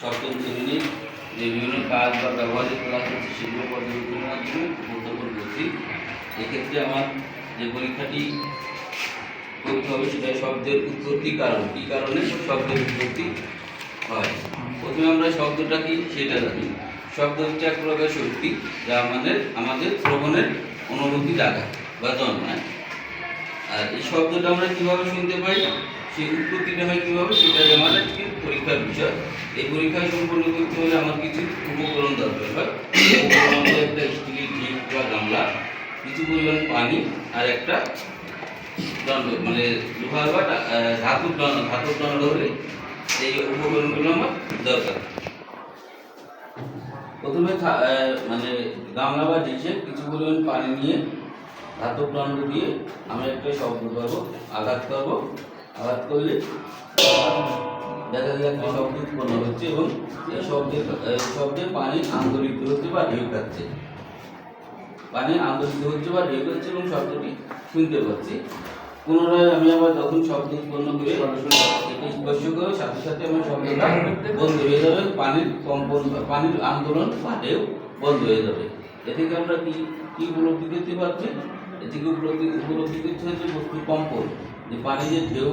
সপ্তম শ্রেণীর যে বিভিন্ন কাজ বা ব্যবহারিক ক্লাস আছে সেগুলো পর্যবেক্ষণের মাধ্যমে উপস্থাপন করছি। এক্ষেত্রে আমার যে পরীক্ষাটি করতে হবে সেটা শব্দের উৎপত্তি কারণ, কী কারণে শব্দের উৎপত্তি হয়। প্রথমে আমরা শব্দটা কি সেটা জানি। শব্দ হচ্ছে এক প্রকার শক্তি যা আমাদের শ্রবণের অনুভূতি জাগায় বা জন্মায়। আর এই শব্দটা আমরা কীভাবে শুনতে পাই, সেই উৎপত্তিটা হয় কীভাবে, সেটাই আমাদের পরীক্ষার বিষয়। এই পরীক্ষা সম্পন্ন করতে হলে আমার কিছু উপকরণ দরকার হয়। উপকরণ একটা স্টিলের ঢিপ বা গামলা, কিছু পরিমাণ পানি, আর একটা দণ্ড মানে লোহার বা ধাতুর দণ্ড হলে এই উপকরণগুলো আমার দরকার। প্রথমে মানে গামলা বা ডিশে কিছু পরিমাণ পানি নিয়ে ধাতুর দণ্ড দিয়ে আমরা একটা শব্দ করবো, আঘাত করবো। আঘাত করলে দেখা যায় একটা শব্দ উৎপন্ন হচ্ছে এবং এই শব্দে পানি আন্দোলিত হচ্ছে বা ঢেউ খাচ্ছে। পানি আন্দোলিত হচ্ছে বা ঢেউ খাচ্ছে এবং শব্দটি শুনতে পাচ্ছি। পুনরায় আমি আবার যখন শব্দ উৎপন্ন করে এটি স্পর্শ করে সাথে সাথে আমার শব্দটা বন্ধ হয়ে যাবে, পানির আন্দোলন বা ঢেউ বন্ধ হয়ে যাবে। এ থেকে আমরা কি উপলব্ধি করতে পারছি? এ থেকে উপলব্ধি করতে হচ্ছে বস্তু কম্পন, যে পানি যে ঢেউ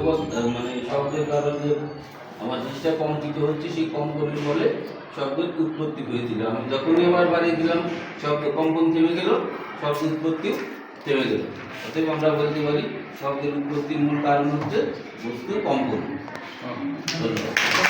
মানে শব্দের কারণে আমার জিনিসটা কম্পিত হচ্ছে, সেই কম্পনের ফলে শব্দের উৎপত্তি হয়েছিল। আমি যখনই আবার বাড়িয়ে দিলাম শব্দ কম্পন থেমে গেল, শব্দ উৎপত্তিও থেমে গেল। অতএব আমরা বলতে পারি শব্দের উৎপত্তির মূল কারণ হচ্ছে বস্তুর কম্পন। ধন্যবাদ।